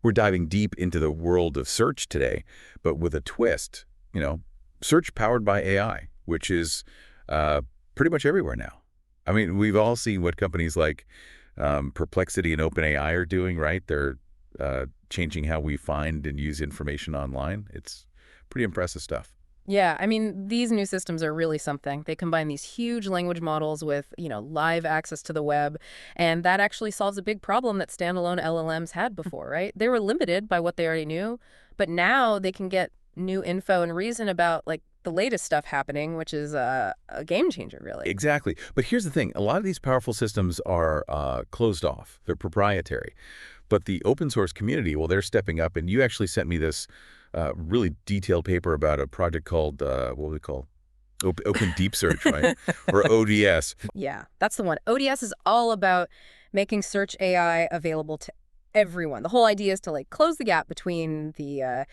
We're diving deep into the world of search today, but with a twist, search powered by AI, which is pretty much everywhere now. I mean, we've all seen what companies like Perplexity and OpenAI are doing, right? They're changing how we find and use information online. It's pretty impressive stuff. Yeah, I mean, these new systems are really something. They combine these huge language models with, live access to the web, and that actually solves a big problem that standalone LLMs had before, right? They were limited by what they already knew, but now they can get new info and reason about, like, the latest stuff happening, which is a game changer, really. Exactly. But here's the thing. A lot of these powerful systems are closed off. They're proprietary. But the open source community, well, they're stepping up. And you actually sent me this really detailed paper about a project called, what we call Open Deep Search, right? Or ODS. Yeah, that's the one. ODS is all about making search AI available to everyone. The whole idea is to, like, close the gap between the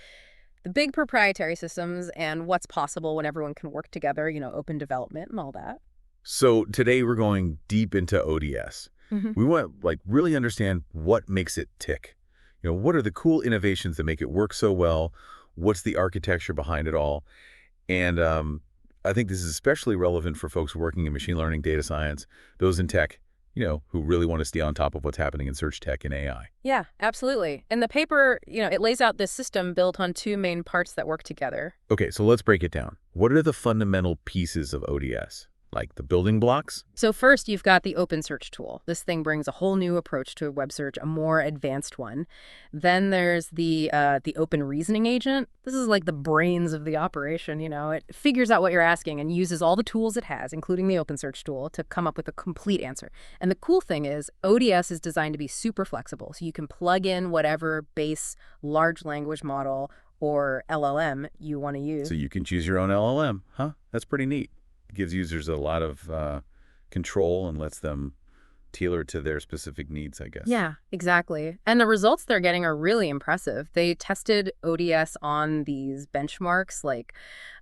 big proprietary systems and what's possible when everyone can work together, open development and all that. So today we're going deep into ODS. We want to really understand what makes it tick. What are the cool innovations that make it work so well? What's the architecture behind it all? And I think this is especially relevant for folks working in machine learning, data science, those in tech, who really want to stay on top of what's happening in search tech and AI. Yeah, absolutely. And the paper, it lays out this system built on two main parts that work together. Okay, so let's break it down. What are the fundamental pieces of ODS? Like the building blocks? So first, you've got the open search tool. This thing brings a whole new approach to web search, a more advanced one. Then there's the open reasoning agent. This is like the brains of the operation, It figures out what you're asking and uses all the tools it has, including the open search tool, to come up with a complete answer. And the cool thing is ODS is designed to be super flexible, so you can plug in whatever base large language model or LLM you want to use. So you can choose your own LLM, huh? That's pretty neat. Gives users a lot of control and lets them tailor to their specific needs, I guess. Yeah, exactly. And the results they're getting are really impressive. They tested ODS on these benchmarks like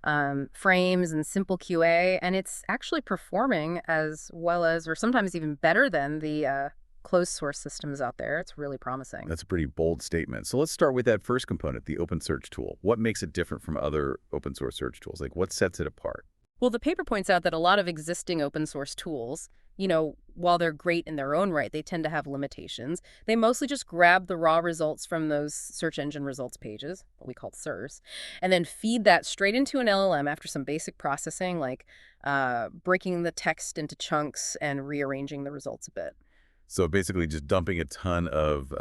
FRAMES and SimpleQA, and it's actually performing as well as, or sometimes even better than, the closed source systems out there. It's really promising. That's a pretty bold statement. So let's start with that first component, the open search tool. What makes it different from other open source search tools? Like, what sets it apart? Well, the paper points out that a lot of existing open source tools, while they're great in their own right, they tend to have limitations. They mostly just grab the raw results from those search engine results pages, what we call SERPs, and then feed that straight into an LLM after some basic processing, like breaking the text into chunks and rearranging the results a bit. So basically just dumping a ton of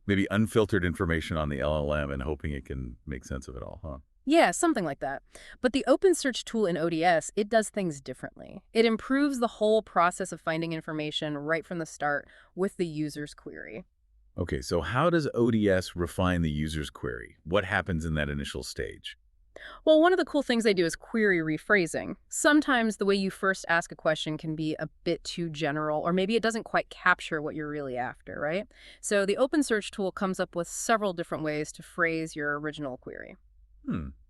maybe unfiltered information on the LLM and hoping it can make sense of it all, huh? Yeah, something like that. But the open search tool in ODS, it does things differently. It improves the whole process of finding information right from the start with the user's query. Okay, so how does ODS refine the user's query? What happens in that initial stage? Well, one of the cool things they do is query rephrasing. Sometimes the way you first ask a question can be a bit too general, or maybe it doesn't quite capture what you're really after, right? So the open search tool comes up with several different ways to phrase your original query.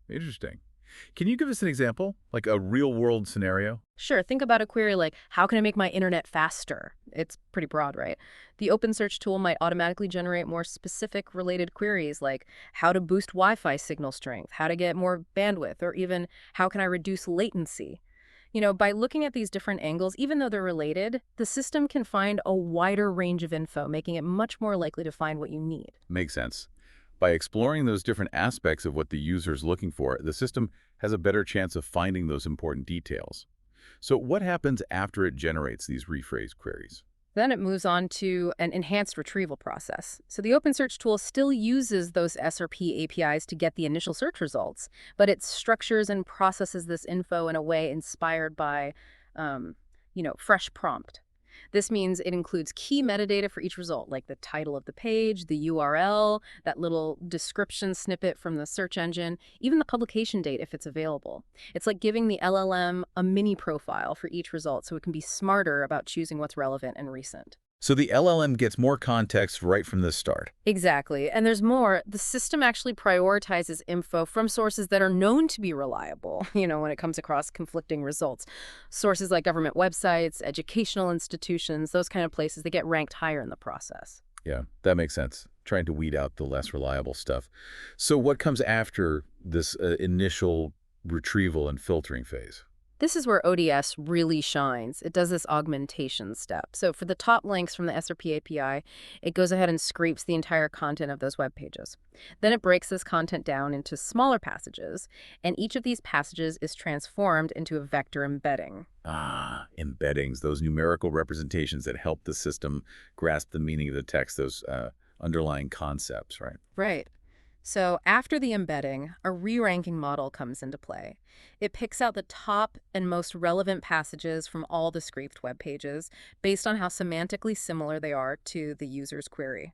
Interesting. Can you give us an example, like a real-world scenario? Sure, think about a query like, how can I make my internet faster? It's pretty broad, right? The open search tool might automatically generate more specific related queries like how to boost Wi-Fi signal strength, how to get more bandwidth, or even how can I reduce latency? By looking at these different angles, even though they're related, the system can find a wider range of info, making it much more likely to find what you need. Makes sense. By exploring those different aspects of what the user is looking for, the system has a better chance of finding those important details. So what happens after it generates these rephrased queries? Then it moves on to an enhanced retrieval process. So the open search tool still uses those SRP APIs to get the initial search results, but it structures and processes this info in a way inspired by, fresh prompt. This means it includes key metadata for each result, like the title of the page, the URL, that little description snippet from the search engine, even the publication date if it's available. It's like giving the LLM a mini profile for each result so it can be smarter about choosing what's relevant and recent. So the LLM gets more context right from the start. Exactly. And there's more. The system actually prioritizes info from sources that are known to be reliable, when it comes across conflicting results. Sources like government websites, educational institutions, those kind of places, they get ranked higher in the process. Yeah, that makes sense. Trying to weed out the less reliable stuff. So what comes after this initial retrieval and filtering phase? This is where ODS really shines. It does this augmentation step. So for the top links from the SRP API, it goes ahead and scrapes the entire content of those web pages. Then it breaks this content down into smaller passages, and each of these passages is transformed into a vector embedding. Ah, embeddings, those numerical representations that help the system grasp the meaning of the text, those underlying concepts, right? Right. So after the embedding, a re-ranking model comes into play. It picks out the top and most relevant passages from all the scraped web pages based on how semantically similar they are to the user's query.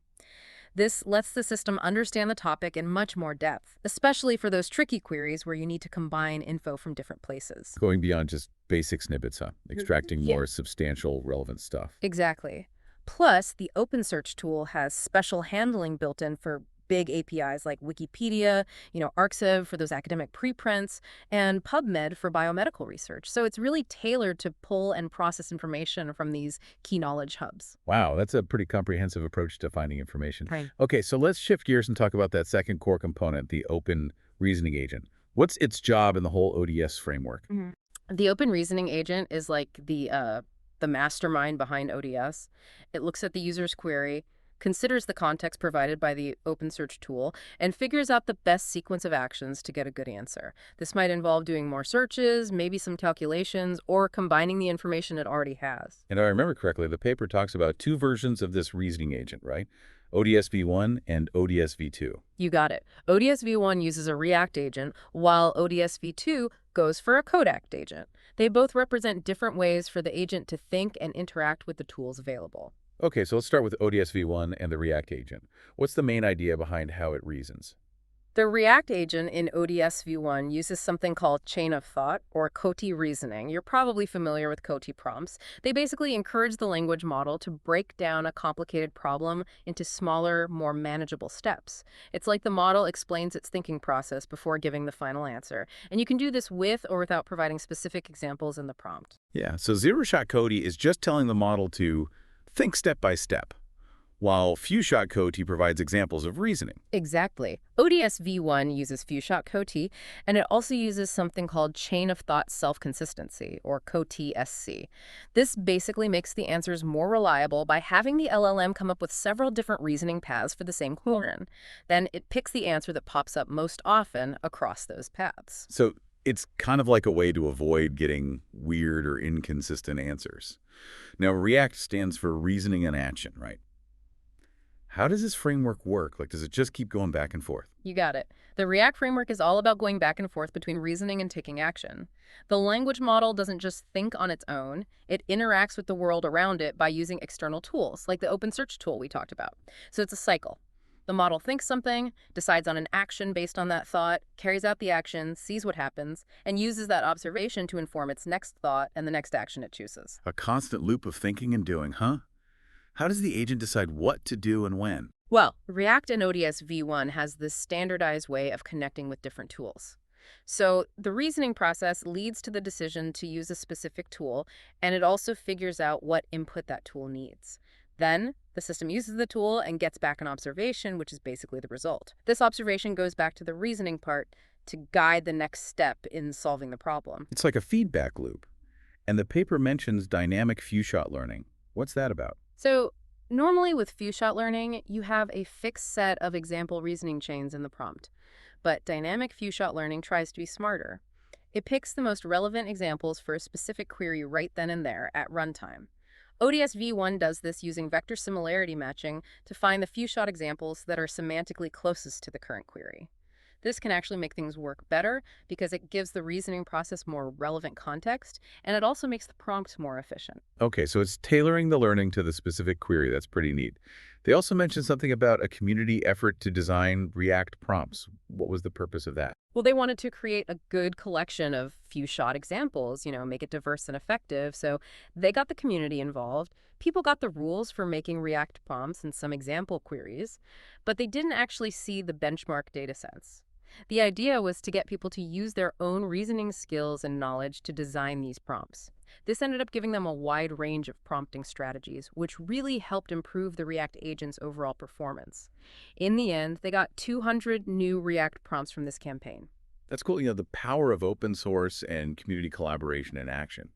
This lets the system understand the topic in much more depth, especially for those tricky queries where you need to combine info from different places. Going beyond just basic snippets, huh? Extracting Yeah. more substantial, relevant stuff. Exactly. Plus, the OpenSearch tool has special handling built in for big APIs like Wikipedia, Arxiv for those academic preprints, and PubMed for biomedical research. So it's really tailored to pull and process information from these key knowledge hubs. Wow, that's a pretty comprehensive approach to finding information. Right. Okay, so let's shift gears and talk about that second core component, the open reasoning agent. What's its job in the whole ODS framework? Mhm. The open reasoning agent is like the mastermind behind ODS. It looks at the user's query, considers the context provided by the OpenSearch tool, and figures out the best sequence of actions to get a good answer. This might involve doing more searches, maybe some calculations, or combining the information it already has. And if I remember correctly, the paper talks about two versions of this reasoning agent, right? ODS v1 and ODS v2. You got it. ODS v1 uses a ReAct agent, while ODS v2 goes for a CodeAct agent. They both represent different ways for the agent to think and interact with the tools available. Okay, so let's start with ODS v1 and the ReAct agent. What's the main idea behind how it reasons? The ReAct agent in ODS v1 uses something called chain of thought, or COTI reasoning. You're probably familiar with COTI prompts. They basically encourage the language model to break down a complicated problem into smaller, more manageable steps. It's like the model explains its thinking process before giving the final answer. And you can do this with or without providing specific examples in the prompt. Yeah, so zero-shot COTI is just telling the model to think step by step, while few-shot COTI provides examples of reasoning. Exactly. ODS v1 uses few-shot COTI, and it also uses something called chain of thought self-consistency, or COTI-SC. This basically makes the answers more reliable by having the LLM come up with several different reasoning paths for the same question. Then it picks the answer that pops up most often across those paths. So it's kind of like a way to avoid getting weird or inconsistent answers. Now, ReAct stands for reasoning and action, right? How does this framework work? Like, does it just keep going back and forth? You got it. The ReAct framework is all about going back and forth between reasoning and taking action. The language model doesn't just think on its own. It interacts with the world around it by using external tools, like the OpenSearch tool we talked about. So it's a cycle. The model thinks something, decides on an action based on that thought, carries out the action, sees what happens, and uses that observation to inform its next thought and the next action it chooses. A constant loop of thinking and doing, huh? How does the agent decide what to do and when? Well, ReAct and ODS v1 has this standardized way of connecting with different tools. So the reasoning process leads to the decision to use a specific tool, and it also figures out what input that tool needs. Then, the system uses the tool and gets back an observation, which is basically the result. This observation goes back to the reasoning part to guide the next step in solving the problem. It's like a feedback loop. And the paper mentions dynamic few-shot learning. What's that about? So, normally with few-shot learning, you have a fixed set of example reasoning chains in the prompt. But dynamic few-shot learning tries to be smarter. It picks the most relevant examples for a specific query right then and there at runtime. ODS v1 does this using vector similarity matching to find the few-shot examples that are semantically closest to the current query. This can actually make things work better because it gives the reasoning process more relevant context, and it also makes the prompt more efficient. Okay, so it's tailoring the learning to the specific query. That's pretty neat. They also mentioned something about a community effort to design ReAct prompts. What was the purpose of that? Well, they wanted to create a good collection of few-shot examples, make it diverse and effective, so they got the community involved. People got the rules for making ReAct prompts and some example queries, but they didn't actually see the benchmark datasets. The idea was to get people to use their own reasoning skills and knowledge to design these prompts. This ended up giving them a wide range of prompting strategies, which really helped improve the React agent's overall performance. In the end, they got 200 new React prompts from this campaign. That's cool. The power of open source and community collaboration in action.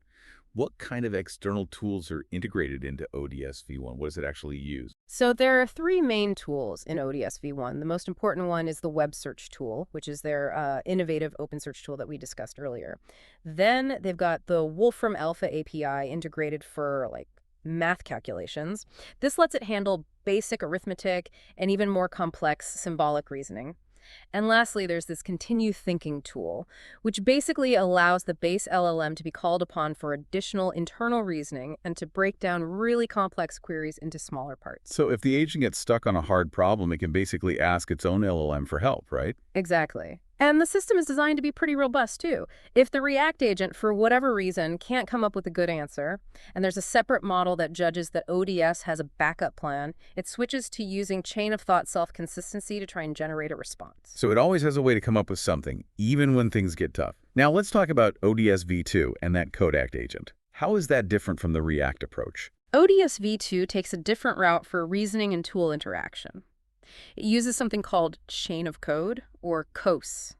What kind of external tools are integrated into ODS V1? What does it actually use? So there are three main tools in ODS V1. The most important one is the web search tool, which is their innovative open search tool that we discussed earlier. Then they've got the Wolfram Alpha API integrated for math calculations. This lets it handle basic arithmetic and even more complex symbolic reasoning. And lastly, there's this continue thinking tool, which basically allows the base LLM to be called upon for additional internal reasoning and to break down really complex queries into smaller parts. So if the agent gets stuck on a hard problem, it can basically ask its own LLM for help, right? Exactly. And the system is designed to be pretty robust, too. If the React agent, for whatever reason, can't come up with a good answer, and there's a separate model that judges that ODS has a backup plan, it switches to using chain-of-thought self-consistency to try and generate a response. So it always has a way to come up with something, even when things get tough. Now let's talk about ODS V2 and that CodeAct agent. How is that different from the React approach? ODS V2 takes a different route for reasoning and tool interaction. It uses something called chain of code, or COAS.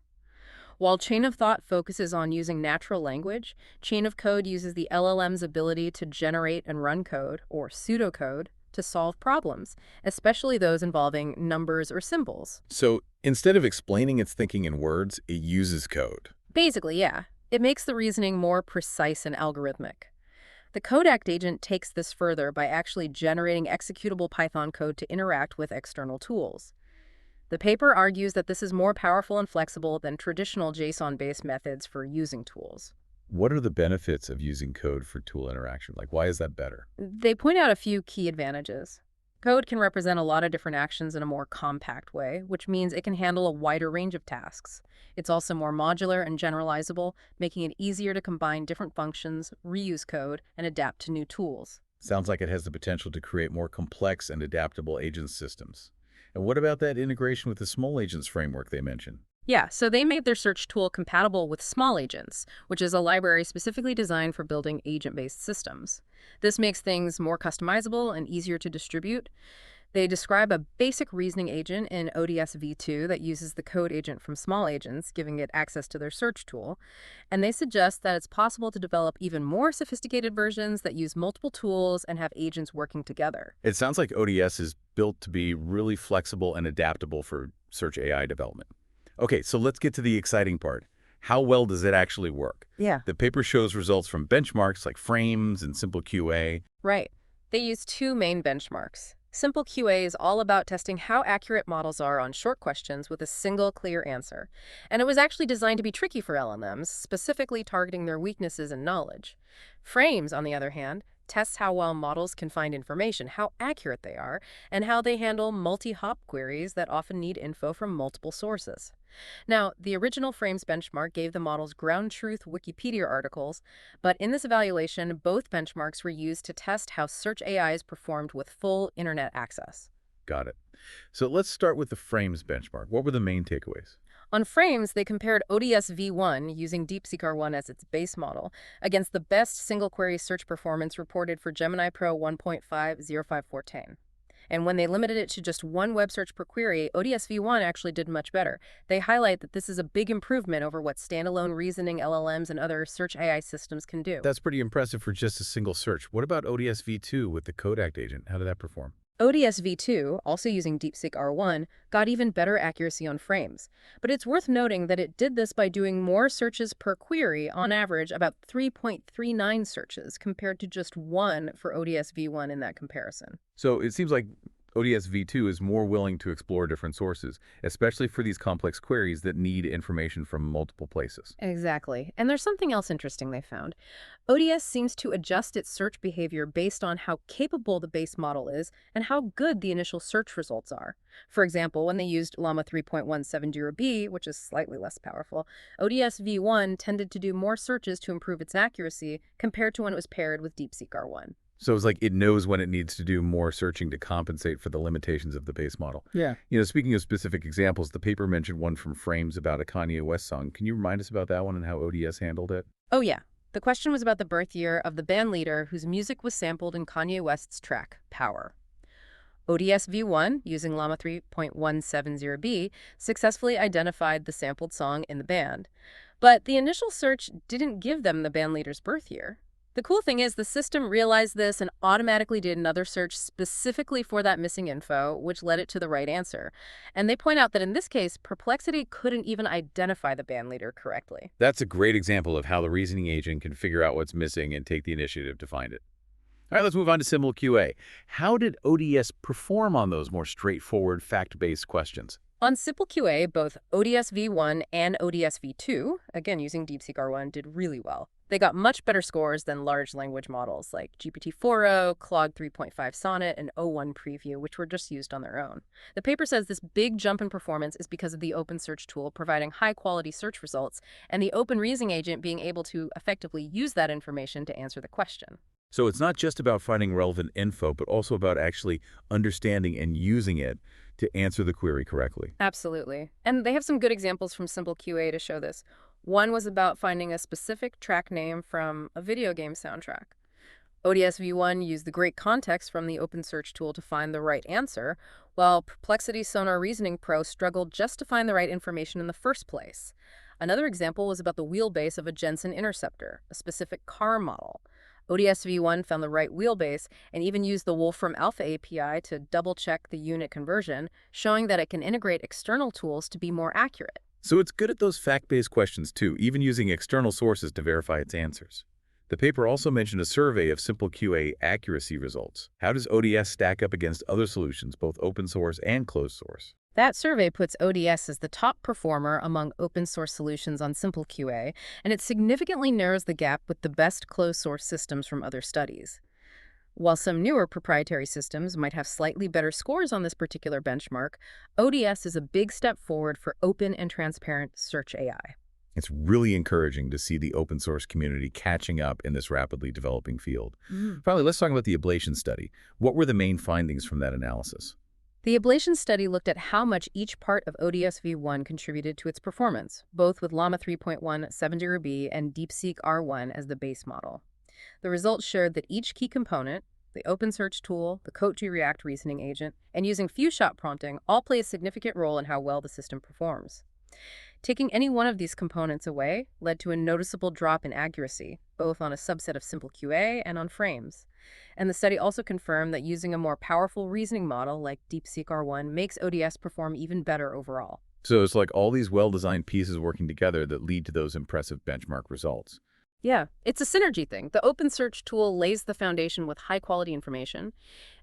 While chain of thought focuses on using natural language, chain of code uses the LLM's ability to generate and run code, or pseudocode, to solve problems, especially those involving numbers or symbols. So instead of explaining its thinking in words, it uses code. Basically, yeah. It makes the reasoning more precise and algorithmic. The CodeAct agent takes this further by actually generating executable Python code to interact with external tools. The paper argues that this is more powerful and flexible than traditional JSON-based methods for using tools. What are the benefits of using code for tool interaction? Why is that better? They point out a few key advantages. Code can represent a lot of different actions in a more compact way, which means it can handle a wider range of tasks. It's also more modular and generalizable, making it easier to combine different functions, reuse code, and adapt to new tools. Sounds like it has the potential to create more complex and adaptable agent systems. And what about that integration with the small agents framework they mentioned? Yeah, so they made their search tool compatible with Small Agents, which is a library specifically designed for building agent-based systems. This makes things more customizable and easier to distribute. They describe a basic reasoning agent in ODS V2 that uses the code agent from Small Agents, giving it access to their search tool. And they suggest that it's possible to develop even more sophisticated versions that use multiple tools and have agents working together. It sounds like ODS is built to be really flexible and adaptable for search AI development. Okay, so let's get to the exciting part. How well does it actually work? Yeah. The paper shows results from benchmarks like FRAMES and SimpleQA. Right. They use two main benchmarks. SimpleQA is all about testing how accurate models are on short questions with a single clear answer. And it was actually designed to be tricky for LLMs, specifically targeting their weaknesses and knowledge. FRAMES, on the other hand, tests how well models can find information, how accurate they are, and how they handle multi-hop queries that often need info from multiple sources. Now, the original FRAMES benchmark gave the models ground truth Wikipedia articles, but in this evaluation, both benchmarks were used to test how search AIs performed with full internet access. Got it. So let's start with the FRAMES benchmark. What were the main takeaways? On FRAMES, they compared ODS V1, using DeepSeek R1 as its base model, against the best single-query search performance reported for Gemini Pro 1.5.0514. And when they limited it to just one web search per query, ODS V1 actually did much better. They highlight that this is a big improvement over what standalone reasoning LLMs and other search AI systems can do. That's pretty impressive for just a single search. What about ODS V2 with the CodeAct agent? How did that perform? ODS V2, also using DeepSeek R1, got even better accuracy on FRAMES. But it's worth noting that it did this by doing more searches per query, on average about 3.39 searches, compared to just one for ODS V1 in that comparison. So it seems like ODS V2 is more willing to explore different sources, especially for these complex queries that need information from multiple places. Exactly. And there's something else interesting they found. ODS seems to adjust its search behavior based on how capable the base model is and how good the initial search results are. For example, when they used Llama 3.170B, which is slightly less powerful, ODS V1 tended to do more searches to improve its accuracy compared to when it was paired with DeepSeek R1. So it's like it knows when it needs to do more searching to compensate for the limitations of the base model. Yeah. Speaking of specific examples, the paper mentioned one from FRAMES about a Kanye West song. Can you remind us about that one and how ODS handled it? Oh, yeah. The question was about the birth year of the band leader whose music was sampled in Kanye West's track, Power. ODS v1, using Llama 3.170b, successfully identified the sampled song in the band. But the initial search didn't give them the band leader's birth year. The cool thing is the system realized this and automatically did another search specifically for that missing info, which led it to the right answer. And they point out that in this case, Perplexity couldn't even identify the band leader correctly. That's a great example of how the reasoning agent can figure out what's missing and take the initiative to find it. All right, let's move on to SimpleQA. How did ODS perform on those more straightforward, fact-based questions? On SimpleQA, both ODS v1 and ODS v2, again using DeepSeek R1, did really well. They got much better scores than large language models like GPT-4o, Claude 3.5 Sonnet, and O1 Preview, which were just used on their own. The paper says this big jump in performance is because of the open search tool providing high-quality search results and the open reasoning agent being able to effectively use that information to answer the question. So it's not just about finding relevant info, but also about actually understanding and using it to answer the query correctly. Absolutely. And they have some good examples from SimpleQA to show this. One was about finding a specific track name from a video game soundtrack. ODS v1 used the great context from the open search tool to find the right answer, while Perplexity Sonar Reasoning Pro struggled just to find the right information in the first place. Another example was about the wheelbase of a Jensen Interceptor, a specific car model. ODS v1 found the right wheelbase and even used the Wolfram Alpha API to double-check the unit conversion, showing that it can integrate external tools to be more accurate. So it's good at those fact-based questions too, even using external sources to verify its answers. The paper also mentioned a survey of SimpleQA accuracy results. How does ODS stack up against other solutions, both open source and closed source? That survey puts ODS as the top performer among open-source solutions on SimpleQA, and it significantly narrows the gap with the best closed-source systems from other studies. While some newer proprietary systems might have slightly better scores on this particular benchmark, ODS is a big step forward for open and transparent search AI. It's really encouraging to see the open source community catching up in this rapidly developing field. Finally, let's talk about the ablation study. What were the main findings from that analysis? The ablation study looked at how much each part of ODS v1 contributed to its performance, both with Llama 3.170b and DeepSeek R1 as the base model. The results showed that each key component, the open search tool, the Code2React reasoning agent, and using few-shot prompting all play a significant role in how well the system performs. Taking any one of these components away led to a noticeable drop in accuracy, both on a subset of SimpleQA and on frames. And the study also confirmed that using a more powerful reasoning model like DeepSeek R1 makes ODS perform even better overall. So it's like all these well-designed pieces working together that lead to those impressive benchmark results. Yeah, it's a synergy thing. The open search tool lays the foundation with high-quality information,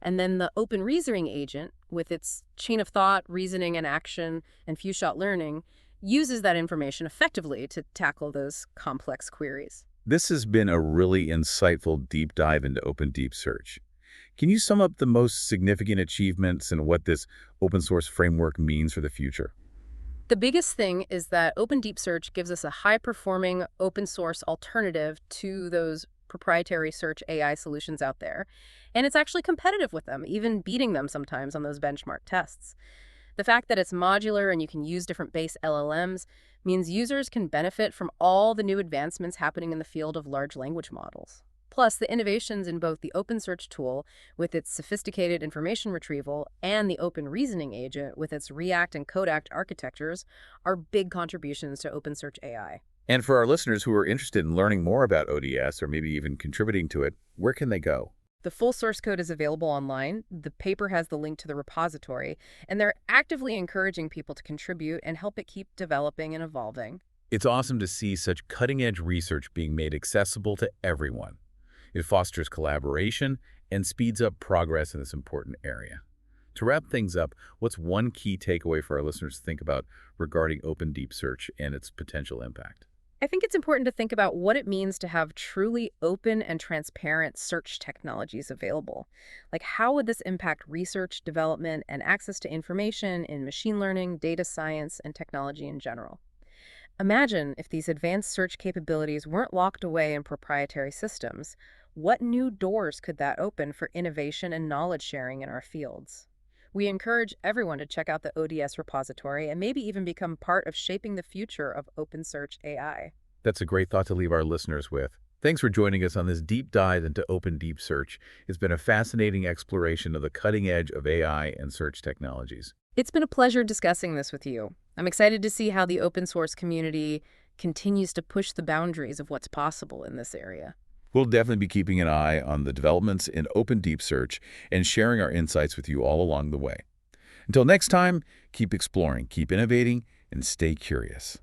and then the open reasoning agent, with its chain of thought, reasoning and action, and few-shot learning, uses that information effectively to tackle those complex queries. This has been a really insightful deep dive into Open Deep Search. Can you sum up the most significant achievements and what this open source framework means for the future? The biggest thing is that Open Deep Search gives us a high-performing open source alternative to those proprietary search AI solutions out there, and it's actually competitive with them, even beating them sometimes on those benchmark tests. The fact that it's modular and you can use different base LLMs means users can benefit from all the new advancements happening in the field of large language models. Plus, the innovations in both the Open Search tool with its sophisticated information retrieval and the Open Reasoning Agent with its ReAct and CodeAct architectures are big contributions to Open Search AI. And for our listeners who are interested in learning more about ODS or maybe even contributing to it, where can they go? The full source code is available online, the paper has the link to the repository, and they're actively encouraging people to contribute and help it keep developing and evolving. It's awesome to see such cutting-edge research being made accessible to everyone. It fosters collaboration and speeds up progress in this important area. To wrap things up, what's one key takeaway for our listeners to think about regarding Open Deep Search and its potential impact? I think it's important to think about what it means to have truly open and transparent search technologies available. Like, how would this impact research, development, and access to information in machine learning, data science, and technology in general? Imagine if these advanced search capabilities weren't locked away in proprietary systems. What new doors could that open for innovation and knowledge sharing in our fields? We encourage everyone to check out the ODS repository and maybe even become part of shaping the future of open search AI. That's a great thought to leave our listeners with. Thanks for joining us on this deep dive into Open Deep Search. It's been a fascinating exploration of the cutting edge of AI and search technologies. It's been a pleasure discussing this with you. I'm excited to see how the open source community continues to push the boundaries of what's possible in this area. We'll definitely be keeping an eye on the developments in Open Deep Search and sharing our insights with you all along the way. Until next time, keep exploring, keep innovating, and stay curious.